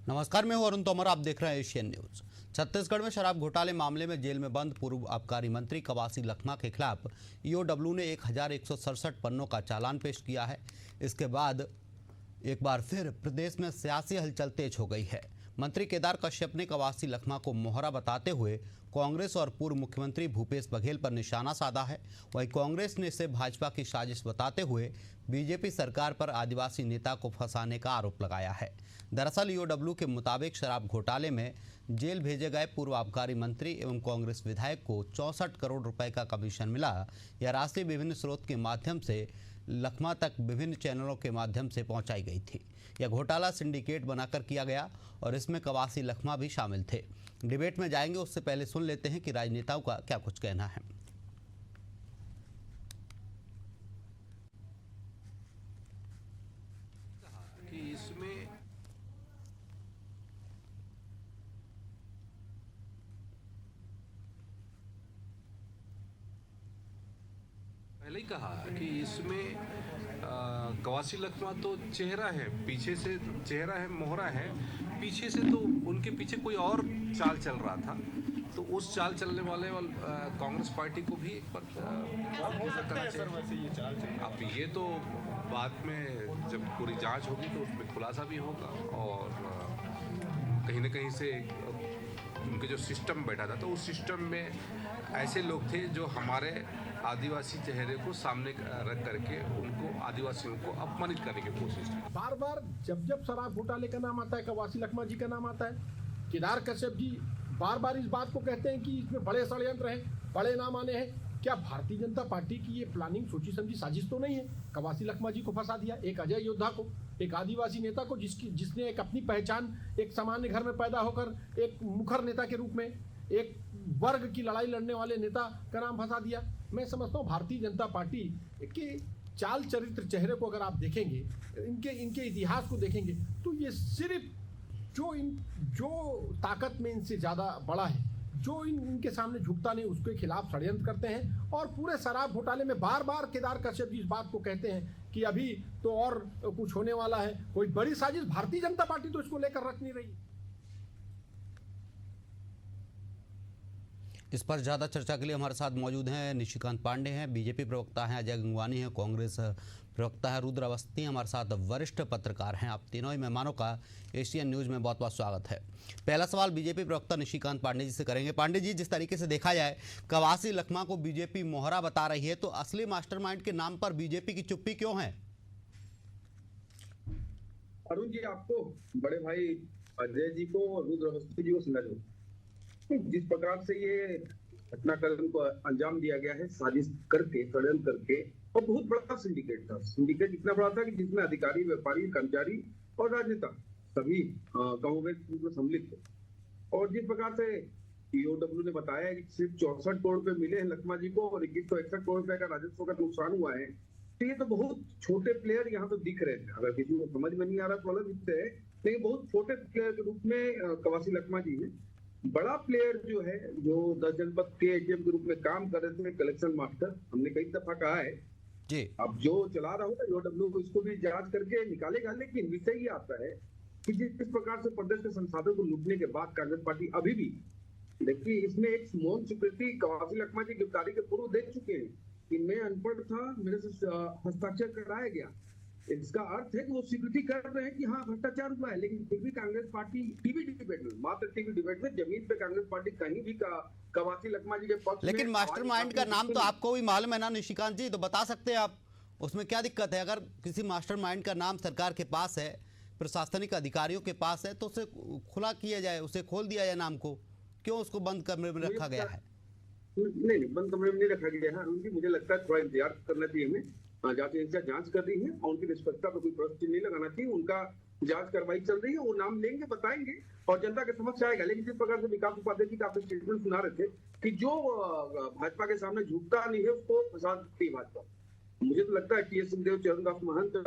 नमस्कार, मैं हूं अरुण तोमर। आप देख रहे हैं एशियन न्यूज। छत्तीसगढ़ में शराब घोटाले मामले में जेल में बंद पूर्व आबकारी मंत्री कवासी लखमा के खिलाफ ईओडब्ल्यू ने 1167 पन्नों का चालान पेश किया है। इसके बाद एक बार फिर प्रदेश में सियासी हलचल तेज हो गई है। मंत्री केदार कश्यप ने कवासी लखमा को मोहरा बताते हुए कांग्रेस और पूर्व मुख्यमंत्री भूपेश बघेल पर निशाना साधा है। वहीं कांग्रेस ने इसे भाजपा की साजिश बताते हुए बीजेपी सरकार पर आदिवासी नेता को फंसाने का आरोप लगाया है। दरअसल ईओडब्ल्यू के मुताबिक शराब घोटाले में जेल भेजे गए पूर्व आबकारी मंत्री एवं कांग्रेस विधायक को 64 करोड़ रुपए का कमीशन मिला। यह राशि विभिन्न स्रोत के माध्यम से लखमा तक विभिन्न चैनलों के माध्यम से पहुंचाई गई थी। यह घोटाला सिंडिकेट बनाकर किया गया और इसमें कवासी लखमा भी शामिल थे। डिबेट में जाएंगे, उससे पहले सुन लेते हैं कि राजनेताओं का क्या कुछ कहना है। कि इसमें पहले ही कहा कि इसमें कवासी लखमा तो चेहरा है, पीछे से चेहरा है, मोहरा है, पीछे से तो उनके पीछे कोई और चाल चल रहा था। तो उस चाल चलने वाले कांग्रेस पार्टी को भी एक बार करना चाहिए। अब ये तो बाद में जब पूरी जांच होगी तो उसमें खुलासा भी होगा और कहीं ना कहीं से उनके जो सिस्टम बैठा था तो उस सिस्टम में ऐसे लोग थे जो हमारे आदिवासी चेहरे को सामने रख करके उनको आदिवासियों को अपमानित करने की कोशिश की। बार बार जब शराब घोटाले का नाम आता है, कवासी लखमा जी का नाम आता है, केदार कश्यप जी बार बार इस बात को कहते हैं कि इसमें बड़े षड्यंत्र हैं, बड़े नाम आने हैं। क्या भारतीय जनता पार्टी की ये प्लानिंग सोची समझी साजिश तो नहीं है? कवासी लखमा जी को फंसा दिया, एक अजय योद्धा को, एक आदिवासी नेता को जिसने एक अपनी पहचान एक सामान्य घर में पैदा होकर एक मुखर नेता के रूप में एक वर्ग की लड़ाई लड़ने वाले नेता का नाम फंसा दिया। मैं समझता हूँ भारतीय जनता पार्टी के चाल चरित्र चेहरे को अगर आप देखेंगे, इनके इतिहास को देखेंगे तो ये सिर्फ जो ताकत में इनसे ज़्यादा बड़ा है, जो इनके सामने झुकता नहीं, उसके खिलाफ षड्यंत्र करते हैं। और पूरे शराब घोटाले में बार बार केदार कश्यप जी इस बात को कहते हैं कि अभी तो और कुछ होने वाला है, कोई बड़ी साजिश भारतीय जनता पार्टी तो इसको लेकर रख नहीं रही। इस पर ज़्यादा चर्चा के लिए हमारे साथ मौजूद हैं निशिकांत पांडे हैं, बीजेपी प्रवक्ता हैं, अजय गंगवानी हैं, कांग्रेस प्रवक्ता है रुद्र अवस्थी, हमारे साथ वरिष्ठ पत्रकार हैं। आप तीनों ही मेहमानों का एशियन न्यूज़ में बहुत बहुत स्वागत है। पहला सवाल बीजेपी प्रवक्ता निशिकांत पांडे जी से करेंगे। पांडे जी, जिस तरीके से देखा जाए कवासी लखमा को बीजेपी मोहरा बता रही है, तो असली मास्टरमाइंड के नाम पर बीजेपी की चुप्पी क्यों है? अरुण जी, आपको बड़े भाई अजय जी को, रुद्र अवस्थी जी को समझ लो, जिस प्रकार से ये घटनाक्रम को अंजाम दिया गया है, साजिश करके, षड्यंत्र करके, और बहुत बड़ा सिंडिकेट था। सिंडिकेट इतना बड़ा था कि जिसमें अधिकारी, व्यापारी, कर्मचारी और राजनेता सभी कांग्रेस में सम्मिलित थे। और जिस प्रकार से ईओडब्ल्यू ने बताया है कि सिर्फ 64 करोड़ रुपए मिले हैं लखमा जी को और 2161 करोड़ रुपए का राजस्व का नुकसान हुआ है, तो ये तो बहुत छोटे प्लेयर यहाँ तो दिख रहे थे। अगर किसी को समझ में नहीं आ रहा तो अलग विषय है, लेकिन बहुत छोटे प्लेयर के रूप में कवासी लखमा जी है। बड़ा प्लेयर जो है, जो 10 जनपद के एटीएम के रूप में काम कर रहे थे, कलेक्शन मास्टर, हमने कई दफा कहा है जी। अब जो चला रहा होगा ईओडब्ल्यू इसको भी जांच करके निकालेगा। लेकिन विषय ये आता है कि जिस प्रकार से प्रदेश के संसाधनों को लूटने के बाद कांग्रेस पार्टी अभी भी, देखिए इसमें एक मौन स्वीकृति कवासी लखमा जी गिरफ्तारी के पूर्व दे चुके हैं कि मैं अनपढ़ था, मेरे से हस्ताक्षर कराया गया। इसका अर्थ है कि वो स्वीकृति कर रहे हैं कि हाँ भ्रष्टाचार हुआ है। लेकिन फिर भी कांग्रेस पार्टी टीवी डिबेट में, मात्र टीवी डिबेट में, जमीन पे कांग्रेस पार्टी कहीं भी कवासी लखमा जी के पक्ष में। लेकिन मास्टरमाइंड का नाम तो आपको भी मालूम है ना निशिकांत जी, तो बता सकते हैं आप, उसमें क्या दिक्कत है? अगर किसी मास्टरमाइंड का नाम सरकार के पास है, प्रशासनिक अधिकारियों के पास है, तो उसे खुला किया जाए, उसे खोल दिया जाए नाम को। क्यों उसको बंद कमरे में रखा गया है? नहीं, बंद कमरे में नहीं रखा गया है। उनकी मुझे लगता है थोड़ा इंतजार करना चाहिए हमें। जांच एजेंसियां जांच कर रही है और उनकी निष्पक्षता पर कोई प्रश्न नहीं लगाना चाहिए। उनका जांच कार्रवाई चल रही है, वो नाम लेंगे, बताएंगे और जनता के समक्ष आएगा। लेकिन जिस प्रकार से विकास उपाध्याय जी का आपने स्टेटमेंट सुना रहे थे कि जो भाजपा के सामने झुकता नहीं है उसको फंसा सकती है भाजपा। मुझे तो लगता है टी एस सिंहदेव, चरणदास महंत,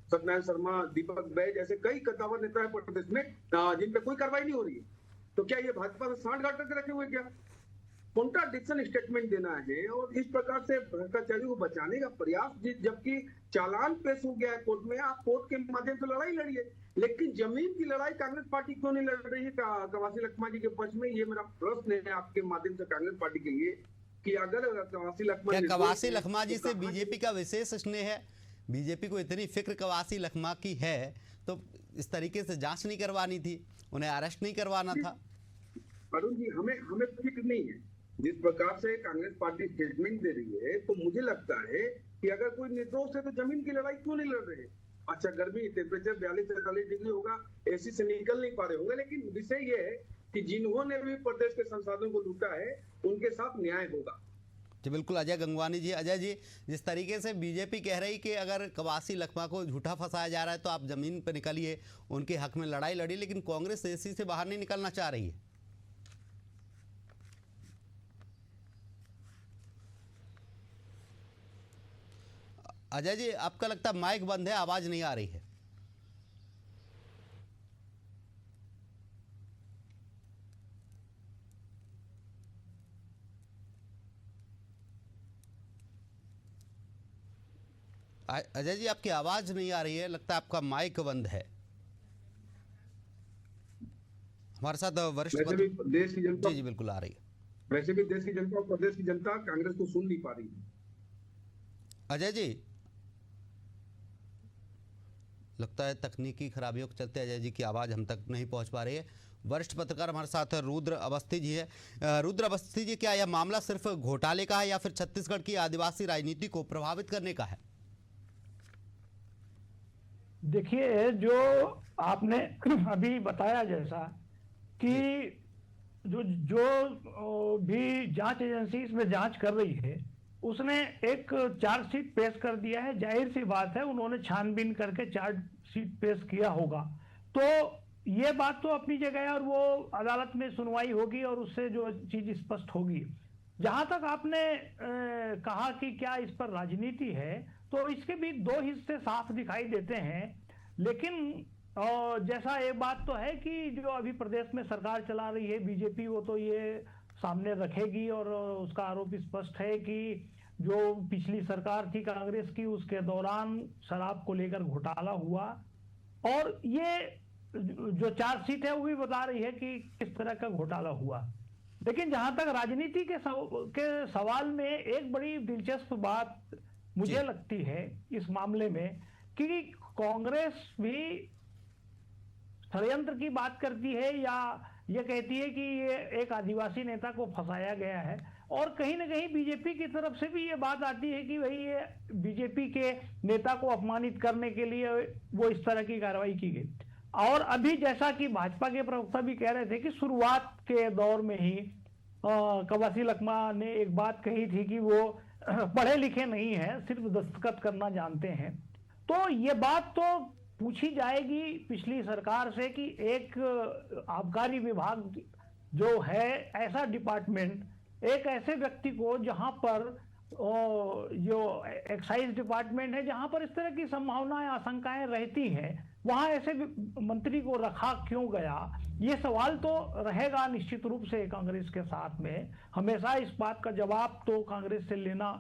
सत्यनारायण शर्मा, दीपक बैज जैसे कई कद्दावर नेता है प्रदेश में जिन पे कोई कार्रवाई नहीं हो रही है। तो क्या ये भाजपा से सांठ गांठ करके रखे हुए क्या? कॉन्ट्राडिक्शन स्टेटमेंट देना है और इस प्रकार से भ्रष्टाचारी को बचाने का प्रयास, जबकि चालान पेश हो गया है कोर्ट में, आप कोर्ट के माध्यम से लड़ाई लड़िए, लेकिन जमीन की लड़ाई कांग्रेस पार्टी क्यों नहीं लड़ रही है कवासी लखमा जी के पक्ष में? ये मेरा प्रश्न है आपके माध्यम से कांग्रेस पार्टी के लिए कि अगर कवासी लखमा, क्या कवासी लखमा जी से बीजेपी का विशेष स्नेह है? बीजेपी को इतनी फिक्र कवासी लखमा की है तो इस तरीके से जांच नहीं करवानी थी, उन्हें अरेस्ट नहीं करवाना था? अरुण जी, हमें फिक्र नहीं है। जिस प्रकार से कांग्रेस पार्टी स्टेटमेंट दे रही है, तो मुझे लगता है कि अगर कोई निर्दोष है तो जमीन की लड़ाई क्यों नहीं लड़ रहे? अच्छा, गर्मी टेम्परेचर 42-43 डिग्री होगा, एसी से निकल नहीं पा रहे होंगे, लेकिन विषय ये है कि जिन्होंने भी प्रदेश के संसाधनों को लूटा है उनके साथ न्याय होगा। जी बिल्कुल। अजय गंगवानी जी, अजय जी, जिस तरीके से बीजेपी कह रही कि अगर कवासी लखमा को झूठा फंसाया जा रहा है तो आप जमीन पर निकलिए, उनके हक में लड़ाई लड़ी, लेकिन कांग्रेस एसी से बाहर नहीं निकलना चाह रही है। अजय जी, आपका लगता है माइक बंद है, आवाज नहीं आ रही है? अजय जी, आपकी आवाज नहीं आ रही है, लगता है आपका माइक बंद है। हमारे साथ वरिष्ठ देश की जनता, जी बिल्कुल आ रही है। वैसे भी देश की जनता और प्रदेश की जनता कांग्रेस को सुन नहीं पा रही है। अजय जी, लगता है तकनीकी खराबियों के चलते अजय जी की आवाज़ हम तक नहीं पहुंच पा रही है। वरिष्ठ पत्रकार हमारे साथ रुद्र अवस्थी जी है। रुद्र अवस्थी जी, क्या यह मामला सिर्फ घोटाले का है या फिर छत्तीसगढ़ की आदिवासी राजनीति को प्रभावित करने का है? देखिए, जो आपने अभी बताया जैसा कि जो भी जांच एजेंसी इसमें जांच कर रही है उसने एक चार्जशीट पेश कर दिया है। जाहिर सी बात है उन्होंने छानबीन करके चार्जशीट पेश किया होगा, तो ये बात तो अपनी जगह है और वो अदालत में सुनवाई होगी और उससे जो चीज स्पष्ट होगी। जहां तक आपने कहा कि क्या इस पर राजनीति है, तो इसके भी दो हिस्से साफ दिखाई देते हैं। लेकिन जैसा एक बात तो है कि जो अभी प्रदेश में सरकार चला रही है बीजेपी, वो तो ये सामने रखेगी और उसका आरोप स्पष्ट है कि जो पिछली सरकार थी कांग्रेस की, उसके दौरान शराब को लेकर घोटाला हुआ, और ये जो चार्जशीट है वो भी बता रही है कि किस तरह का घोटाला हुआ। लेकिन जहां तक राजनीति के सवाल में एक बड़ी दिलचस्प बात मुझे लगती है इस मामले में कि कांग्रेस भी षड्यंत्र की बात करती है या ये कहती है कि ये एक आदिवासी नेता को फंसाया गया है, और कहीं ना कहीं बीजेपी की तरफ से भी ये बात आती है कि भाई ये बीजेपी के नेता को अपमानित करने के लिए वो इस तरह की कार्रवाई की गई। और अभी जैसा कि भाजपा के प्रवक्ता भी कह रहे थे कि शुरुआत के दौर में ही कवासी लखमा ने एक बात कही थी कि वो पढ़े लिखे नहीं है, सिर्फ दस्तखत करना जानते हैं। तो ये बात तो पूछी जाएगी पिछली सरकार से कि एक आबकारी विभाग जो है, ऐसा डिपार्टमेंट, एक ऐसे व्यक्ति को जहां पर जो एक्साइज डिपार्टमेंट है, जहां पर इस तरह की संभावनाएं आशंकाएं रहती हैं, वहां ऐसे मंत्री को रखा क्यों गया? ये सवाल तो रहेगा निश्चित रूप से कांग्रेस के साथ में। हमेशा इस बात का जवाब तो कांग्रेस से लेना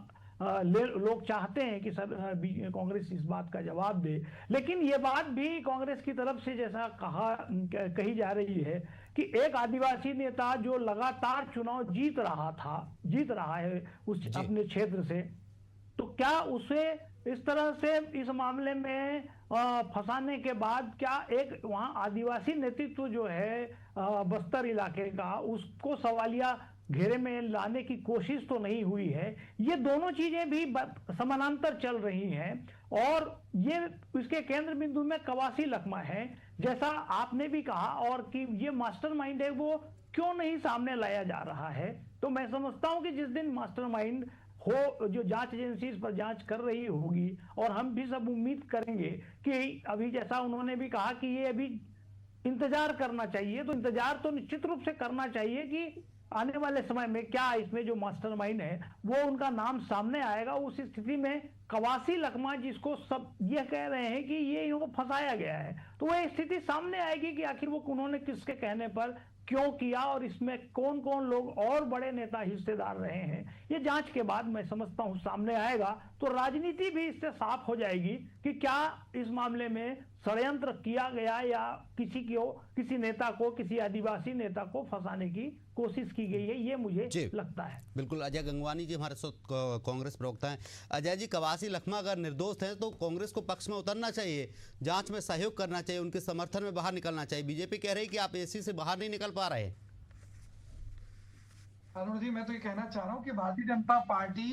लोग चाहते हैं कि कांग्रेस इस बात का जवाब दे। लेकिन ये बात भी कांग्रेस की तरफ से जैसा कही जा रही है कि एक आदिवासी नेता जो लगातार चुनाव जीत रहा है उस अपने क्षेत्र से, तो क्या उसे इस तरह से इस मामले में फंसाने के बाद क्या एक वहां आदिवासी नेतृत्व जो है बस्तर इलाके का, उसको सवालिया घेरे में लाने की कोशिश तो नहीं हुई है? ये दोनों चीजें भी समानांतर चल रही हैं और ये इसके केंद्र बिंदु में कवासी लखमा है, जैसा आपने भी कहा, और कि ये मास्टरमाइंड है वो क्यों नहीं सामने लाया जा रहा है। तो मैं समझता हूं कि जिस दिन मास्टरमाइंड हो, जो जांच एजेंसी इस पर जांच कर रही होगी, और हम भी सब उम्मीद करेंगे कि अभी जैसा उन्होंने भी कहा कि ये अभी इंतजार करना चाहिए, तो इंतजार तो निश्चित रूप से करना चाहिए कि आने वाले समय में क्या इसमें जो मास्टरमाइंड है वो उनका नाम सामने आएगा। उस स्थिति में कवासी लखमा, जिसको सब ये कह रहे हैं कि ये इनको फंसाया गया है, तो वह स्थिति सामने आएगी कि आखिर वो उन्होंने किसके कहने पर क्यों किया और इसमें कौन कौन लोग और बड़े नेता हिस्सेदार रहे हैं, ये जांच के बाद मैं समझता हूं सामने आएगा। तो राजनीति भी इससे साफ हो जाएगी कि क्या इस मामले में षड्यंत्र किया गया या किसी नेता को, किसी आदिवासी नेता को फंसाने की कोशिश की गई है, ये मुझे लगता है। बिल्कुल। अजय गंगवानी जी हमारे साथ कांग्रेस प्रवक्ता हैं। अजय जी, कवासी लखमा अगर निर्दोष हैं तो कांग्रेस को पक्ष में उतरना चाहिए, जांच में सहयोग करना चाहिए, उनके समर्थन में बाहर निकलना चाहिए। बीजेपी कह रही है कि आप एसी से बाहर नहीं निकल पा रहे हैं। अरुण जी, मैं तो ये कहना चाह रहा हूँ कि भारतीय जनता पार्टी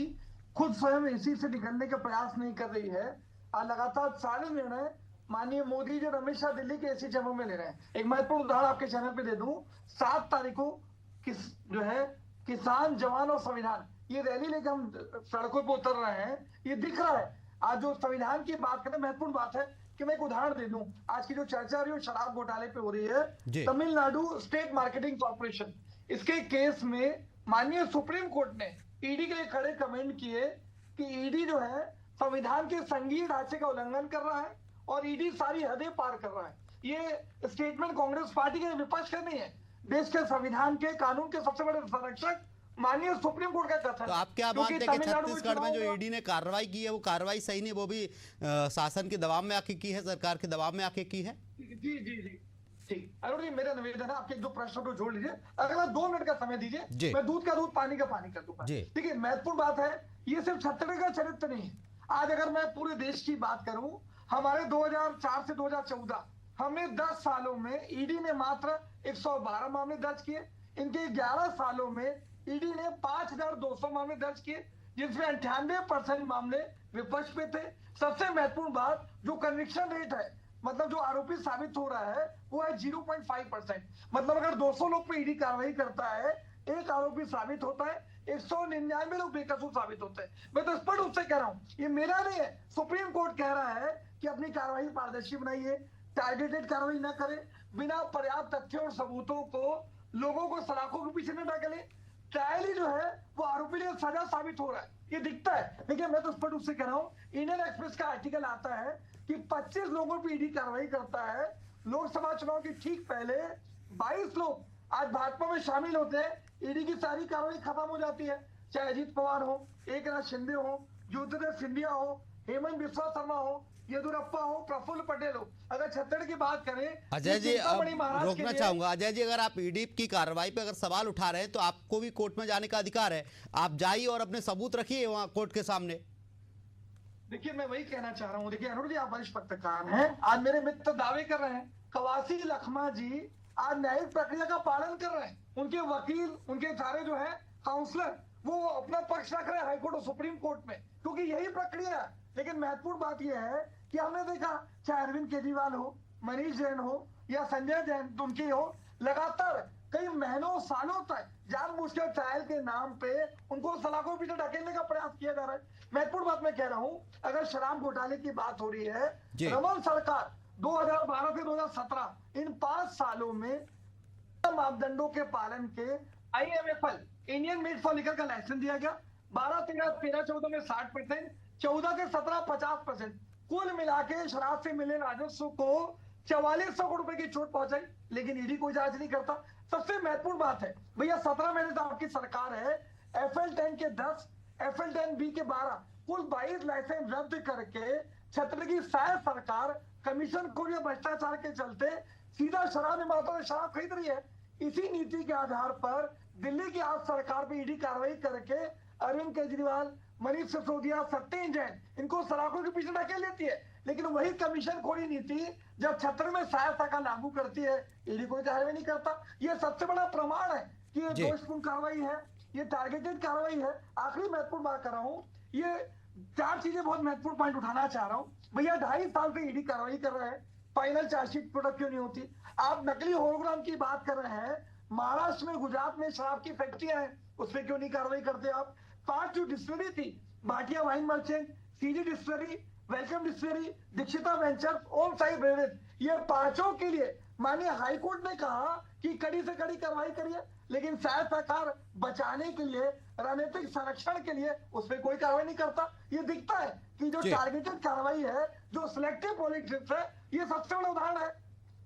खुद स्वयं एसी से निकलने का प्रयास नहीं कर रही है और लगातार सारे निर्णय माननीय मोदी जी और अमित शाह दिल्ली के एसी चैम्बर में ले रहे हैं। एक महत्वपूर्ण उदाहरण आपके चैनल पे दे दूं, 7 तारीख को किसान, जवान और संविधान, ये रैली लेकर हम सड़कों पर उतर रहे हैं। ये दिख रहा है आज जो संविधान की बात करें, महत्वपूर्ण बात है कि मैं एक उदाहरण दे दूं। आज की जो चर्चा रही है शराब घोटाले पे हो रही है, तमिलनाडु स्टेट मार्केटिंग कॉर्पोरेशन, इसके केस में माननीय सुप्रीम कोर्ट ने ईडी के लिए खड़े कमेंट किए कि ईडी जो है संविधान के संघीय ढांचे का उल्लंघन कर रहा है और ईडी सारी हदें पार कर रहा है। ये स्टेटमेंट कांग्रेस पार्टी के विपक्ष का नहीं है, देश के संविधान के, कानून के सबसे बड़े संरक्षक माननीय सुप्रीम कोर्ट का कथन। तो आप क्या मानते हैं कि छत्तीसगढ़ में जो ईडी ने कार्रवाई की है वो कार्रवाई सही नहीं, वो भी शासन के दबाव में आके की है, सरकार के दबाव में आके की है? जी जी जी ठीक। अरुण जी, मेरा निवेदन है, आपके एक दो प्रश्नों को जोड़ लीजिए, अगला 2 मिनट का समय दीजिए, मैं दूध का दूध पानी का पानी कर दूंगा। ठीक है, महत्वपूर्ण बात है, ये सिर्फ छत्तीसगढ़ का चरित्र नहीं है। आज अगर मैं पूरे देश की बात करूं, हमारे 2004 से 2014 हमने 10 सालों में ईडी ने मात्र 112 मामले दर्ज किए। इनके 11 सालों में ईडी ने 5200 मामले दर्ज किए, जिसमें 98% मामले विपक्ष पे थे। सबसे महत्वपूर्ण बात, जो कन्विक्शन रेट है, मतलब जो आरोपी साबित हो रहा है, वो है 0.5%। मतलब अगर 200 लोग पे ईडी कार्रवाई करता है, एक आरोपी साबित होता है, 199 लोग बेकसूर साबित होते हैं। मैं तो स्पष्ट रूप से कह रहा हूं, ये मेरा नहीं है, सुप्रीम कोर्ट कह रहा है कि अपनी कार्रवाई पारदर्शी बनाइए, टारगेटेड कार्रवाई न करें, बिना पर्याप्त तथ्यों और सबूतों को लोगों को सलाखों के पीछे न डालें। ट्रायल जो है वो आरोपी ने सजा साबित हो रहा है, ये दिखता है। लेकिन मैं तो स्पष्ट रूप से कह रहा हूँ, इंडियन एक्सप्रेस का आर्टिकल आता है कि 25 लोगों पर ईडी कार्रवाई करता है। लोकसभा चुनाव के ठीक पहले 22 लोग आज भाजपा में शामिल होते हैं, ईडी की सारी कार्रवाई खत्म हो जाती है। चाहे अजीत पवार हो, एकनाथ शिंदे हो, ज्योतिरादित्य सिंधिया हो, हेमंत बिस्वा शर्मा हो, येदुरप्पा हो, प्रफुल्ल पटेल हो। अगर छत्तीसगढ़ की बात करें, अजय जी अब रोकना चाहूंगा। अजय जी, अगर आप ईडी की कार्रवाई पे अगर सवाल उठा रहे हैं तो आपको भी कोर्ट में जाने का अधिकार है, आप जाइए और अपने सबूत रखिए वहां कोर्ट के सामने। देखिए, मैं वही कहना चाह रहा हूँ। देखिए अरुण जी, आप वरिष्ठ पत्रकार हैं, आज मेरे मित्र दावे कर रहे हैं, कवासी लखमा जी आज न्यायिक प्रक्रिया का पालन कर रहे हैं। उनके वकील, उनके सारे जो है काउंसलर, वो अपना पक्ष रख रहे हैं हाईकोर्ट और सुप्रीम कोर्ट में, क्योंकि यही प्रक्रिया है। लेकिन महत्वपूर्ण बात यह है कि हमने देखा, चाहे अरविंद केजरीवाल हो, मनीष जैन हो या संजय जैन उनकी हो, लगातार कई महीनों सालों तक जानबूझ कर ट्रायल के नाम पे उनको सलाखों के पीछे ढकेलने का प्रयास किया जा रहा है। महत्वपूर्ण बात मैं कह रहा हूं, अगर शराब घोटाले की बात हो रही है, रमन सरकार 2012 से 2017 इन 5 सालों में मापदंडों के पालन के IMFL, Indian made foreign liquor का लाइसेंस दिया गया। 12, 13, 14 में 60%, 14 से 17 50%, कुल मिला के शराब से मिले राजस्व को 4400 करोड़ रुपए की चोट पहुंचाई, लेकिन ईडी कोई जांच नहीं करता। सबसे महत्वपूर्ण बात है भैया, 17 महीने से आपकी सरकार है, FL10 के 10, FL10B के 12, कुल 22 लाइसेंस रद्द करके छत्तीसगढ़ की शायद सरकार कमीशन खोरी या भ्रष्टाचार के चलते सीधा शराब निर्माताओं से शराब खरीद रही है। इसी नीति के आधार पर दिल्ली की आज सरकार पे ईडी कार्रवाई करके अरविंद केजरीवाल, मनीष सिसोदिया, सत्येंद्र जैन, इनको सलाखों के पीछे ढकेल लेती है। लेकिन वही कमीशन खोरी नीति जब छत्तीसगढ़ में सहायता का लागू करती है, ईडी कोई कार्रवाई नहीं करता। ये सबसे बड़ा प्रमाण है कि ये दोषपूर्ण कार्रवाई है, ये टारगेटेड कार्रवाई है। आखिरी महत्वपूर्ण बात कर रहा हूँ, ये 4 चीजें बहुत महत्वपूर्ण पॉइंट उठाना चाह रहा हूँ। भैया 2.5 साल से ईडी कार्रवाई कर रहे हैं, फाइनल चार्जशीट प्रोडक्ट क्यों नहीं होती? आप नकली होलोग्राम की बात कर रहे हैं, महाराष्ट्र में, गुजरात में शराब की फैक्ट्रियां हैं, उस पर क्यों नहीं कार्रवाई करते आप? 5 जो डिस्टिलरी थी, Bhatia wine merchant, CG distillery, welcome distillery, Dikshita ventures, Om Sai beverages, ये 5 के लिए माननीय हाईकोर्ट ने कहा कि कड़ी से कड़ी कार्रवाई करिए, लेकिन शायद सरकार बचाने के लिए, राजनीतिक संरक्षण के लिए उस पर कोई कार्रवाई नहीं करता। ये दिखता है कि जो टारगेटेड कार्रवाई है, जो सिलेक्टिव पॉलिटिक्स है, ये सबसे बड़ा उदाहरण है।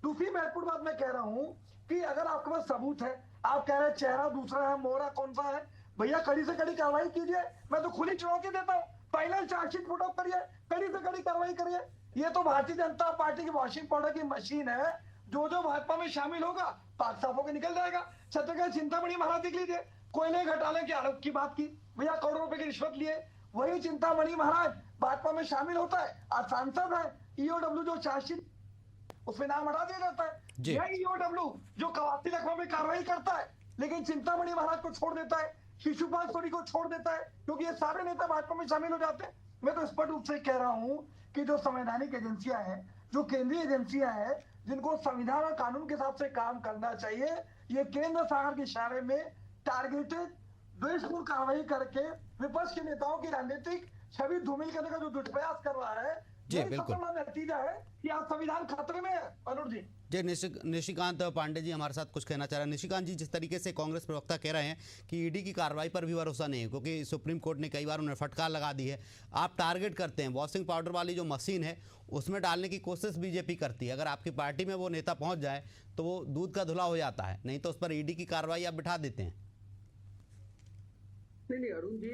दूसरी महत्वपूर्ण बात मैं कह रहा हूं कि अगर आपके पास सबूत है, आप कह रहे हैं चेहरा दूसरा है, मोहरा कौन सा है, भैया कड़ी से कड़ी कार्रवाई कीजिए। मैं तो खुली चुनौती देता हूँ, फाइनल चार्जशीट पुट अप करिए, कड़ी से कड़ी कार्रवाई करिए। ये तो भारतीय जनता पार्टी की वॉशिंग पाउडर की मशीन है, जो जो भाजपा में शामिल होगा पाक साफ होकर निकल जाएगा। छत्तीसगढ़ चिंतामणि महाराज देख लीजिए, कोयले घोटाले के आरोप की बात की, भैया करोड़ों रुपए की रिश्वत लिए, वही चिंतामणि महाराज भाजपा में शामिल होता है, आज सांसद है। ईओडब्ल्यू जो चार्जशीट उसमें नाम हटा दिया जाता है। जी। यह ईओडब्ल्यू जो कवासी लखमा में कार्रवाई करता है, लेकिन चिंतामणि महाराज को छोड़ देता है, शिशुपाल सोनी को छोड़ देता है, क्योंकि ये सारे नेता भाजपा में शामिल हो जाते हैं। मैं तो स्पष्ट रूप से कह रहा हूं कि जो संवैधानिक एजेंसियां हैं, जो केंद्रीय एजेंसियां हैं, जिनको संविधान और कानून के हिसाब से काम करना चाहिए, ये केंद्र सरकार के इशारे में टारगेटेड द्वेषपूर्ण कार्रवाई करके विपक्ष के नेताओं की राजनीतिक छवि धूमिल करने का जो दुष्प्रयास कर रहा है, जी, यही बिल्कुल। सबसे बड़ा नतीजा है कि आज संविधान खतरे में है। अनुर जी, जी, निशिकांत पांडे जी हमारे साथ कुछ कहना चाह रहे हैं। निशिकांत जी, जिस तरीके से कांग्रेस प्रवक्ता कह रहे हैं कि ईडी की कार्रवाई पर भी भरोसा नहीं है, क्योंकि सुप्रीम कोर्ट ने कई बार उन्हें फटकार लगा दी है, आप टारगेट करते हैं, वॉशिंग पाउडर वाली जो मशीन है उसमें डालने की कोशिश बीजेपी करती है। अगर आपकी पार्टी में वो नेता पहुंच जाए तो वो दूध का धुला हो जाता है, नहीं तो उस पर ईडी की कार्रवाई आप बिठा देते हैं। नहीं अरुण जी,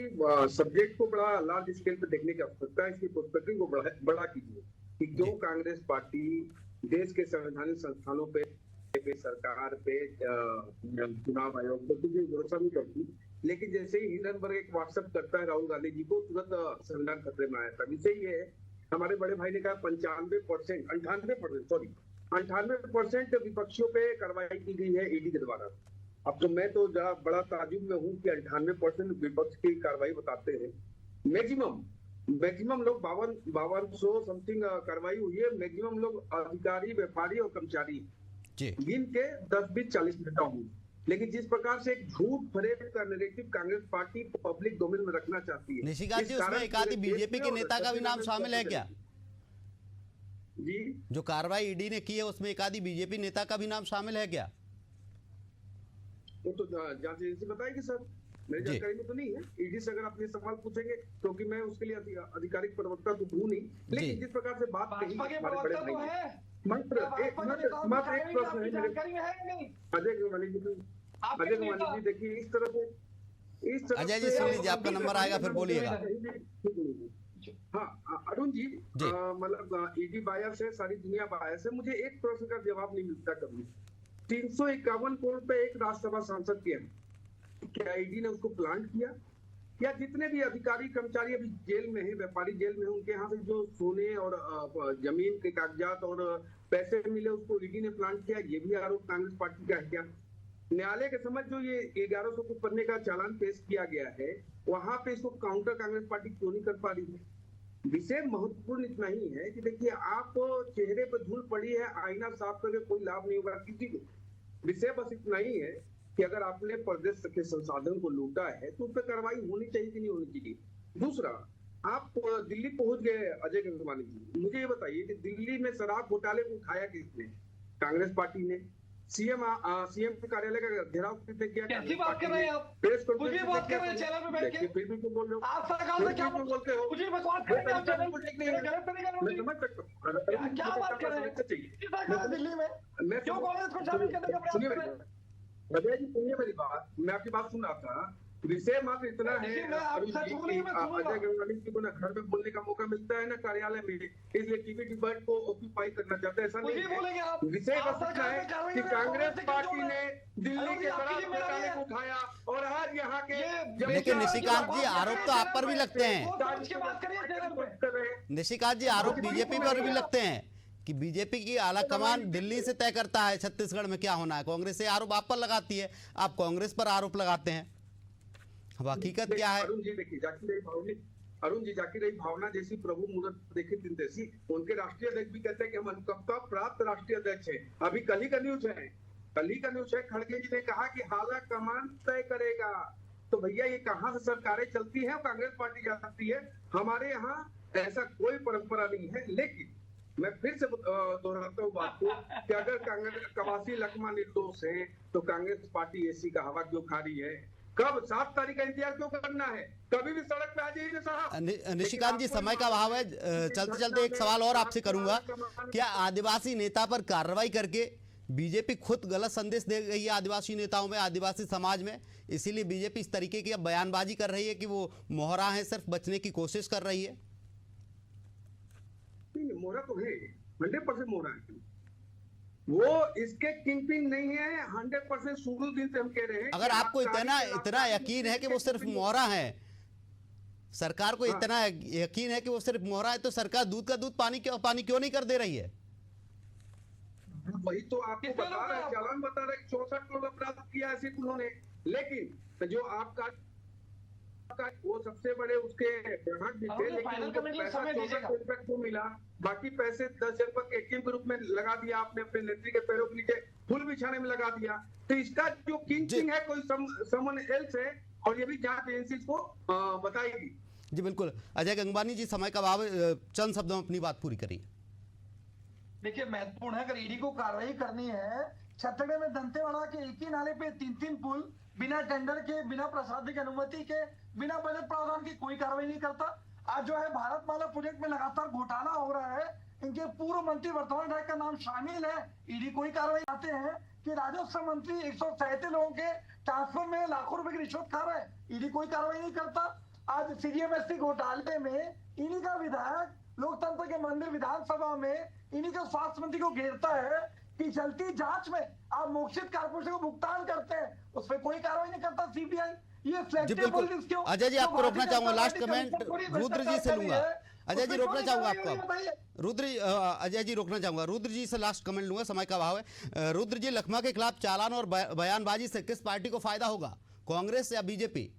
सब्जेक्ट को बड़ा लार्ज स्केल पे देखने की आवश्यकता है। इसकी पर्सपेक्टिव को बड़ा कीजिए कि क्यों कांग्रेस पार्टी देश के संवैधानिक संस्थानों पे सरकार पे चुनाव आयोग पे कुछ भरोसा नहीं करती, लेकिन जैसे ही हिंडनबर्ग एक व्हाट्सएप करता है राहुल गांधी जी को, तुरंत संविधान खतरे में आया था। विषय ये है, हमारे बड़े भाई ने कहा 98% विपक्षियों पे कार्रवाई की गई है ईडी के द्वारा। अब तो मैं तो बड़ा ताजुब में हूँ कि 98% विपक्ष की कार्रवाई बताते हैं। मैक्सिमम लोग 5200 समथिंग कार्रवाई हुई है। मैक्सिमम लोग अधिकारी, व्यापारी और कर्मचारी गिन के 10-20-40 नेता होंगे। लेकिन जिस प्रकार से एक झूठ फरेब का narrative Congress party public domain में रखना चाहती है, निशिकांत जी, उसमें एक आधी बीजेपी के नेता का भी नाम शामिल है क्या? जी, जो कार्रवाई ईडी ने की है उसमें एक आधी बीजेपी नेता का भी नाम शामिल है क्या? वो तो जांच एजेंसी बताएगी सर, मेरी जानकारी में तो नहीं है। ईडी से अगर आप ये सवाल पूछेंगे, क्योंकि मैं उसके लिए आधिकारिक प्रवक्ता तो हूँ नहीं, लेकिन जिस प्रकार से बात कही हमारे बड़े भाई ने, मात्र एक प्रश्न है अजय गवानी जी, देखिए इस तरह से अजय जी सुन लीजिए, आपका नंबर आएगा फिर बोलिएगा। हाँ अरुण जी, मतलब ईडी बायस है, सारी दुनिया बायस है। मुझे एक प्रश्न का जवाब नहीं मिलता कभी। 351 करोड़ पे एक राज्यसभा सांसद के, क्या ईडी ने उसको प्लांट किया? या जितने भी अधिकारी कर्मचारी अभी जेल में है, व्यापारी जेल में है, उनके यहाँ से जो सोने और जमीन के कागजात और पैसे मिले उसको ईडी ने प्लांट किया? ये भी आरोप कांग्रेस पार्टी का है क्या? न्यायालय के समझ जो ये 1100 को पन्ने का चालान पेश किया गया है, वहां पे इसको काउंटर कांग्रेस पार्टी क्यों नहीं कर पा रही है? विषय महत्वपूर्ण इतना ही है कि देखिए, आप चेहरे पर धूल पड़ी है, आईना साफ करके कोई लाभ नहीं होगा किसी को। विषय बस इतना ही है कि अगर आपने प्रदेश के संसाधन को लूटा है तो उस पर कार्रवाई होनी चाहिए कि नहीं होनी चाहिए। दूसरा, आप दिल्ली पहुंच गए अजय गंगवानी जी, मुझे ये बताइए कि दिल्ली में शराब घोटाले को उठाया किसने? कांग्रेस पार्टी ने। सीएम कार्यालय का घेराव किसने किया? कैसी बात कर रहे हैं आप? प्रेस कुछ भी बात कर रहे हैं चैनल पे बैठ के, फिर भी क्यों बोल रहे हो? आप सरकार से क्या बोलते हो? कुछ भी बकवास कर रहे हैं आप चैनल पे, गलत तरीका मैं समझ सकता हूँ, क्या बात कर रहे हैं दिल्ली में, क्यों कांग्रेस को शामिल करने का प्रयास कर रहे हैं? अजय जी सुनिए मेरी बात, मैं आपकी बात सुन रहा था। विषय मात्र इतना है अजय गंगवानी जी को ना घर में बोलने का मौका मिलता है ना कार्यालय में, इसलिए टीवी डिबेट को ऑक्यूपाई करना चाहते हैं। ऐसा नहीं है। विषय बस इतना है कि कांग्रेस पार्टी ने दिल्ली के शराब घोटाले को उठाया और आज यहाँ के, लेकिन निशिकांत जी आरोप तो आप पर भी लगते हैं। निशिकांत जी आरोप बीजेपी पर भी लगते हैं कि बीजेपी की आला कमान दिल्ली से तय करता है छत्तीसगढ़ में क्या होना है। कांग्रेस से आरोप आप पर लगाती है, आप कांग्रेस पर आरोप लगाते हैं। अब हकीकत क्या है? अरुण जी देखिए, जाकी रही भावना जैसी प्रभु मुहूर्त देखे दिन जैसी। उनके राष्ट्रीय अध्यक्ष भी कहते हैं कि हम अनुकंपा प्राप्त राष्ट्रीय अध्यक्ष हैं। अभी कल ही का न्यूज है, खड़गे जी ने कहा कि आला कमान तय करेगा। तो भैया ये कहाँ से सरकारें चलती है, कांग्रेस पार्टी जाती है? हमारे यहाँ ऐसा कोई परंपरा नहीं है। लेकिन मैं फिर से दोहराता हूँ बात को कि अगर कांग्रेस कवासी लखमा निर्दोष है तो कांग्रेस पार्टी एसी का हवा क्यों खा रही है? कब 7 तारीख का इंतजार क्यों करना है? कभी भी सड़क पे आ जाइए साहब। निशिकांत जी समय का अभाव है, चलते चलते एक सवाल और आपसे करूंगा। क्या आदिवासी नेता पर कार्रवाई करके बीजेपी खुद गलत संदेश दे रही है आदिवासी नेताओं में, आदिवासी समाज में, इसीलिए बीजेपी इस तरीके की अब बयानबाजी कर रही है कि वो मोहरा है, सिर्फ बचने की कोशिश कर रही है। मोहरा तो है, 100% मोहरा है। वो इसके किंग पिन नहीं है, 100% शुरू दिन से हम कह रहे हैं। अगर आपको इतना यकीन है कि वो सिर्फ मोहरा है, सरकार को इतना यकीन है कि वो सिर्फ मोहरा है, तो सरकार दूध का दूध पानी क्यों नहीं कर दे रही है? वही तो आपको बता रहे, चालान बता रहे, 64 करोड़ प्राप्त किया है सिर्फ उन्होंने। लेकिन जो आपका वो सबसे बड़े उसके ग्राहक भी थे, लेकिन उनको पैसा 64 करोड़ रुपए को मिला, बाकी पैसे 10,000 रुपए ATM के रूप में लगा दिया आपने, अपने नेत्री के पैरों के नीचे फूल बिछाने में लगा दिया। तो इसका जो किंग है कोई समवन एल्स है, और ये भी जांच एजेंसी को बताएगी। जी बिल्कुल। अजय गंगवानी जी, समय का अभाव, चंद शब्दों में अपनी बात पूरी करिए। देखिए, महत्वपूर्ण है, अगर ईडी को कार्रवाई करनी है, छत्तीसगढ़ में दंतेवाड़ा के एक ही नाले पे 3-3 पुल बिना टेंडर के, बिना प्रशासनिक अनुमति के, बिना बजट प्रावधान की कोई कार्रवाई नहीं करता। आज जो है भारतमाला प्रोजेक्ट में लगातार घोटाला हो रहा है, इनके पूर्व मंत्री वर्तमान विधायक का नाम शामिल है, ईडी कोई कार्रवाई आते हैं कि राजस्व मंत्री 137 लोगों के ट्रांसफर में लाखों रुपए की रिश्वत खा रहे हैं, ईडी कोई कार्रवाई नहीं करता। आज CDMST घोटाले में इन्हीं का विधायक लोकतंत्र के मंदिर विधानसभा में इन्हीं के स्वास्थ्य मंत्री को घेरता है कि चलती जांच में आप मोक्षित कारपोरेशन को भुगतान करते हैं, उस पर कोई कार्रवाई नहीं करता CBI। ये फ्लेक्सिबल क्यों? अजय जी, आपको रोकना चाहूंगा, लास्ट कमेंट रुद्र जी से लूंगा। अजय जी रोकना चाहूंगा आपको, अजय जी रोकना चाहूंगा, रुद्र जी से लास्ट कमेंट लूंगा, समय का अभाव है। रुद्र जी, लखमा के खिलाफ चालान और बयानबाजी से किस पार्टी को फायदा होगा, कांग्रेस या बीजेपी?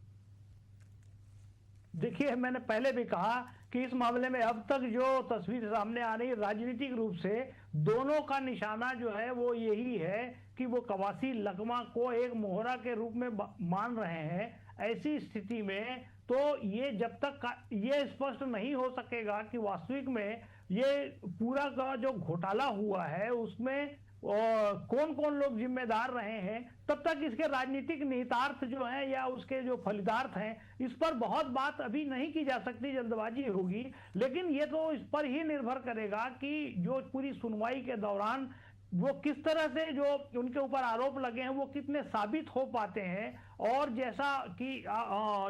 देखिए, मैंने पहले भी कहा कि इस मामले में अब तक जो तस्वीर सामने आ रही है, राजनीतिक रूप से दोनों का निशाना जो है वो यही है कि वो कवासी लखमा को एक मोहरा के रूप में मान रहे हैं। ऐसी स्थिति में तो ये जब तक ये स्पष्ट नहीं हो सकेगा कि वास्तविक में ये पूरा का जो घोटाला हुआ है उसमें कौन कौन लोग जिम्मेदार रहे हैं, तब तक इसके राजनीतिक निहितार्थ जो हैं या उसके जो फलितार्थ हैं, इस पर बहुत बात अभी नहीं की जा सकती, जल्दबाजी होगी। लेकिन ये तो इस पर ही निर्भर करेगा कि जो पूरी सुनवाई के दौरान वो किस तरह से जो उनके ऊपर आरोप लगे हैं वो कितने साबित हो पाते हैं। और जैसा कि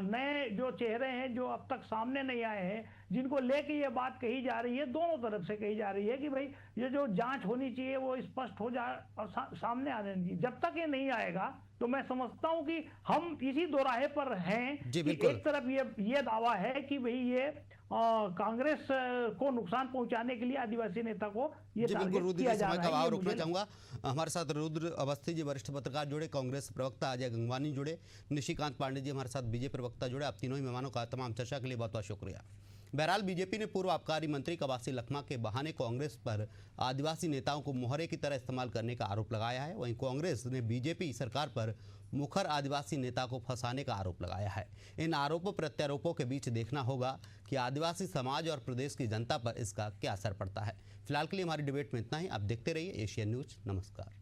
नए जो चेहरे हैं जो अब तक सामने नहीं आए हैं, जिनको लेके ये बात कही जा रही है, दोनों तरफ से कही जा रही है कि भाई ये जो जांच होनी चाहिए वो स्पष्ट हो जाए और सामने आने दीजिए। जब तक ये नहीं आएगा तो मैं समझता हूं कि हम इसी दोराहे पर हैं कि एक तरफ ये दावा है कि भाई ये कांग्रेस को नुकसान पहुंचाने के लिए आदिवासी नेता को ये टारगेट किया जा रहा है। समय का रोकना चाहूंगा। हमारे साथ रुद्र अवस्थी जी वरिष्ठ पत्रकार जुड़े, कांग्रेस प्रवक्ता अजय गंगवानी जुड़े, निशिकांत पांडे जी हमारे साथ बीजेपी प्रवक्ता जुड़े। आप तीनों ही मेहमानों का तमाम चर्चा के लिए बहुत बहुत शुक्रिया। बहरहाल, बीजेपी ने पूर्व आबकारी मंत्री कवासी लखमा के बहाने कांग्रेस पर आदिवासी नेताओं को मोहरे की तरह इस्तेमाल करने का आरोप लगाया है। वहीं कांग्रेस ने बीजेपी सरकार पर मुखर आदिवासी नेता को फंसाने का आरोप लगाया है। इन आरोपों प्रत्यारोपों के बीच देखना होगा कि आदिवासी समाज और प्रदेश की जनता पर इसका क्या असर पड़ता है। फिलहाल के लिए हमारी डिबेट में इतना ही। आप देखते रहिए एशियन न्यूज। नमस्कार।